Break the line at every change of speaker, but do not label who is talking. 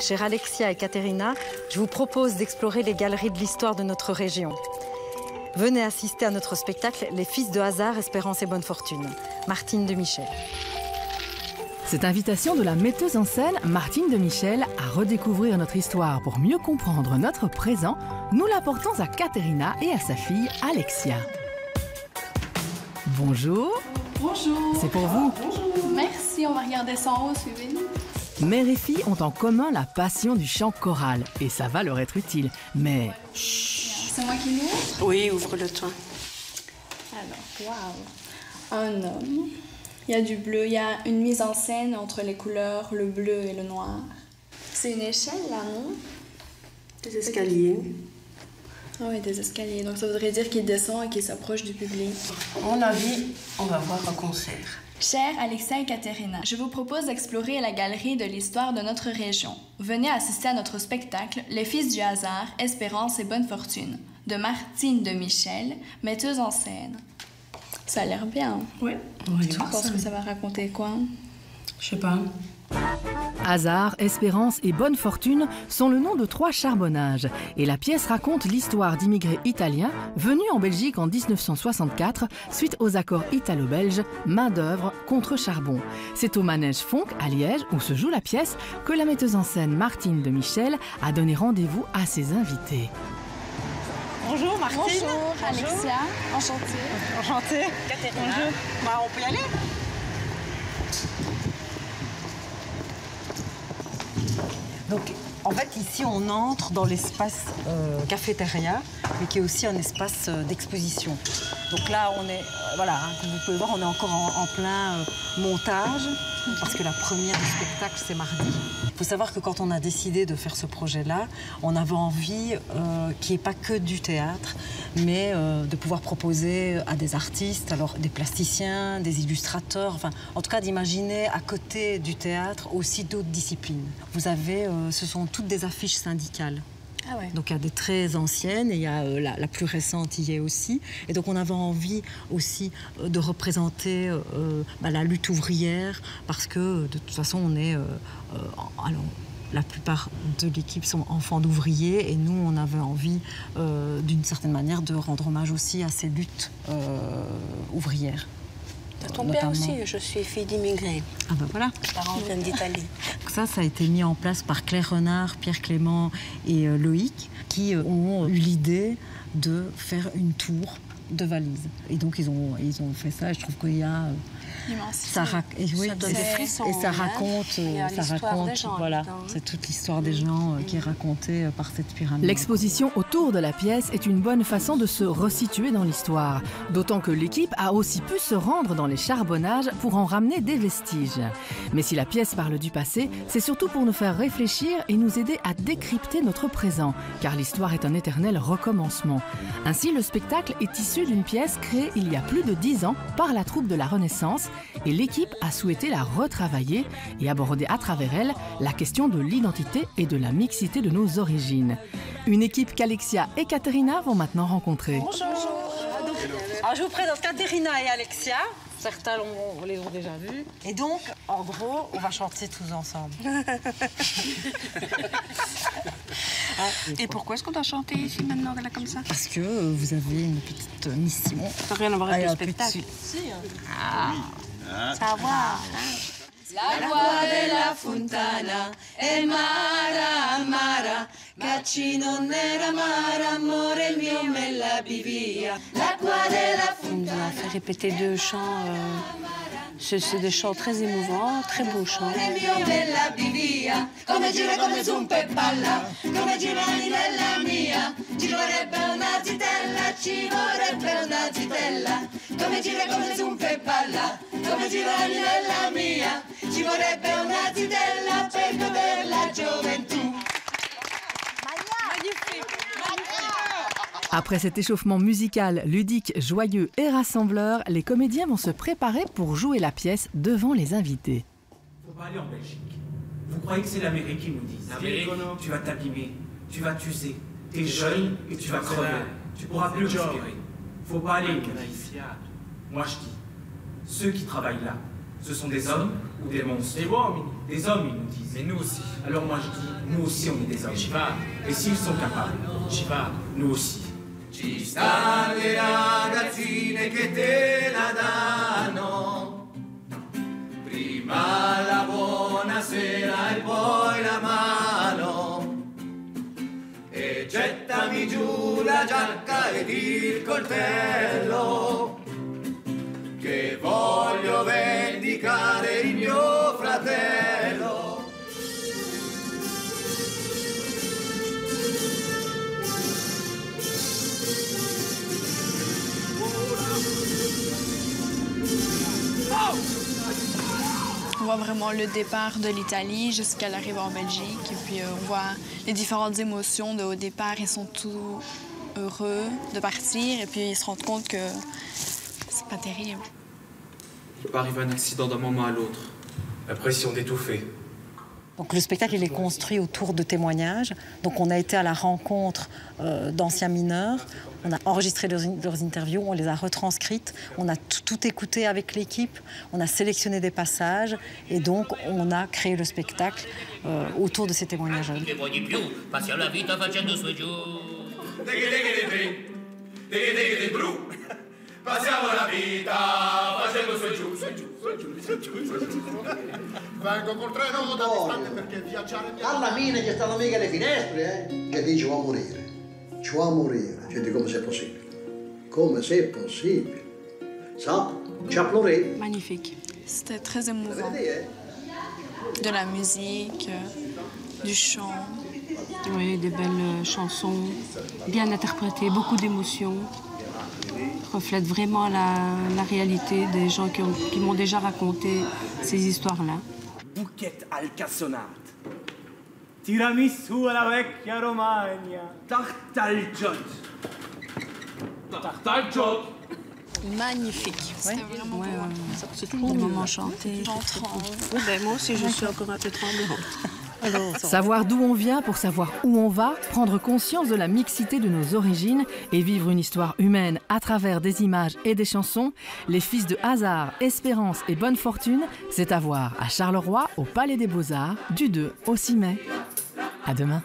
Chers Alexia et Caterina, je vous propose d'explorer les galeries de l'histoire de notre région. Venez assister à notre spectacle Les Fils de hasard, espérance et bonne fortune. Martine de Michel.
Cette invitation de la metteuse en scène Martine de Michel à redécouvrir notre histoire pour mieux comprendre notre présent, nous la portons à Caterina et à sa fille Alexia. Bonjour.
Bonjour.
C'est pour vous.
Bonjour. Merci, on va regarder ça en haut, suivez-nous.
Mère et fille ont en commun la passion du chant choral et ça va leur être utile. Mais chut.
C'est moi qui l'ouvre?
Oui, ouvre-le toi.
Alors, waouh. Un homme. Il y a du bleu, il y a une mise en scène entre les couleurs, le bleu et le noir. C'est une échelle là, non?
Des escaliers.
Ah oui, des escaliers. Donc ça voudrait dire qu'il descend et qu'il s'approche du public.
À mon avis, on va voir un concert.
Chers Alexia et Caterina, je vous propose d'explorer la galerie de l'histoire de notre région. Venez assister à notre spectacle Les Fils du hasard, espérance et bonne fortune, de Martine de Michel, metteuse en scène. Ça a l'air bien.
Oui.
Tu penses que ça va raconter quoi?
Je sais pas.
Hasard, espérance et bonne fortune sont le nom de 3 charbonnages et la pièce raconte l'histoire d'immigrés italiens venus en Belgique en 1964 suite aux accords italo-belges main-d'œuvre contre charbon. C'est au manège Fonck à Liège où se joue la pièce que la metteuse en scène Martine de Michel a donné rendez-vous à ses invités.
Bonjour Martine.
Bonjour Alexia, enchantée.
Enchantée.
Caterina.
Bonjour. Bah, on peut y aller. Donc, en fait, ici, on entre dans l'espace cafétéria, mais qui est aussi un espace d'exposition. Donc là, on est, voilà, hein, comme vous pouvez voir, on est encore en plein montage, parce que la première du spectacle, c'est mardi. Il faut savoir que quand on a décidé de faire ce projet-là, on avait envie qu'il n'y ait pas que du théâtre, mais de pouvoir proposer à des artistes, alors des plasticiens, des illustrateurs, enfin, en tout cas d'imaginer à côté du théâtre aussi d'autres disciplines. Vous avez, ce sont toutes des affiches syndicales.
Ah ouais.
Donc il y a des très anciennes et il y a la plus récente y est aussi. Et donc on avait envie aussi de représenter la lutte ouvrière parce que de toute façon on est... alors, la plupart de l'équipe sont enfants d'ouvriers et nous on avait envie d'une certaine manière de rendre hommage aussi à ces luttes ouvrières.
Ton père aussi, je suis fille d'immigrés.
Ah ben voilà.
Mes parents viennent d'Italie.
Ça a été mis en place par Claire Renard, Pierre Clément et Loïc, qui ont eu l'idée de faire une tour de valises. Et donc ils ont fait ça et je trouve qu'il y a...
Ça
donne des frissons.
Et ça raconte, voilà,
dedans, hein.
c'est toute l'histoire des gens qui est racontée par cette pyramide.
L'exposition autour de la pièce est une bonne façon de se resituer dans l'histoire, d'autant que l'équipe a aussi pu se rendre dans les charbonnages pour en ramener des vestiges. Mais si la pièce parle du passé, c'est surtout pour nous faire réfléchir et nous aider à décrypter notre présent, car l'histoire est un éternel recommencement. Ainsi, le spectacle est issu d'une pièce créée il y a plus de 10 ans par la troupe de la Renaissance et l'équipe a souhaité la retravailler et aborder à travers elle la question de l'identité et de la mixité de nos origines. Une équipe qu'Alexia et Caterina vont maintenant rencontrer.
Bonjour. Alors je vous présente Caterina et Alexia. Certains les ont déjà vus. Et donc, en gros, on va chanter tous ensemble.
Et pourquoi est-ce qu'on doit chanter ici maintenant, là, comme ça?
Parce que vous avez une petite mission.
Ça n'a rien à voir avec le spectacle.
Ça va voir.
L'acqua della fontana è mara, amara, cacci non era mara, amore mio me la vivia. L'acqua della
On nous a fait répéter 2 chants. C'est des chants très émouvants, très beaux chants.
mio me la vivia. Come gira come zumpa e balla, come gira nella mia. Ci vorrebbe una zitella, ci vorrebbe una zitella. Come gira come zumpa e balla, come gira nella mia. Ci vorrebbe una zitella per godere la gioventù.
Après cet échauffement musical, ludique, joyeux et rassembleur, les comédiens vont se préparer pour jouer la pièce devant les invités.
Faut pas aller en Belgique. Vous croyez que c'est l'Amérique qui nous dit? Tu vas t'abîmer, tu vas t'user. T'es jeune et tu vas crever. Tu pourras plus respirer. Faut pas aller ici. Moi je dis, ceux qui travaillent là Ce sont des hommes ou des monstres? Des hommes, ils nous disent. Mais nous aussi. Alors moi je dis, nous aussi on est des hommes. Et s'ils sont capables, nous aussi.
Ci stanno le ragazzine che te la danno, prima la buonasera e poi la mano, e gettami giù la giacca ed il coltello, che voglio vendicare il mio fratello.
On voit vraiment le départ de l'Italie jusqu'à l'arrivée en Belgique. Et puis on voit les différentes émotions. Au départ, ils sont tout heureux de partir. Et puis ils se rendent compte que c'est pas terrible.
Il peut arriver un accident d'un moment à l'autre. L'impression d'étouffer.
Donc le spectacle, il est construit autour de témoignages. Donc on a été à la rencontre d'anciens mineurs. On a enregistré leurs interviews, on les a retranscrites. On a tout écouté avec l'équipe. On a sélectionné des passages. Et donc on a créé le spectacle autour de ces témoignages.
Passiamo la vita facendo su e giù, su e giù, su e giù, su e giù, su e giù. Vengo col treno da distante perché viaggiare mi...
Alla fine ci stanno mica le finestre, Che dici, ci va a morire. Ci va a morire. Cioè, come c'est possible? Come c'est possible? Ça, tu as pleuré.
Magnifique. C'était très émouvant. De la musique, du chant.
Oui, des belles chansons, bien interprétées, beaucoup d'émotions. Reflète vraiment la réalité des gens qui m'ont déjà raconté ces histoires-là.
Bouquette al cassonade, tiramisù alla vecchia Romagna, tarte al giot. Tarte al giot.
Magnifique. C'était vraiment beau.
C'est toujours des moments chantés. Moi aussi, je suis encore un peu tremblante.
Savoir d'où on vient pour savoir où on va, prendre conscience de la mixité de nos origines et vivre une histoire humaine à travers des images et des chansons, les fils de Hasard, Espérance et Bonne Fortune, c'est à voir à Charleroi au Palais des Beaux-Arts du 2 au 6 mai. À demain.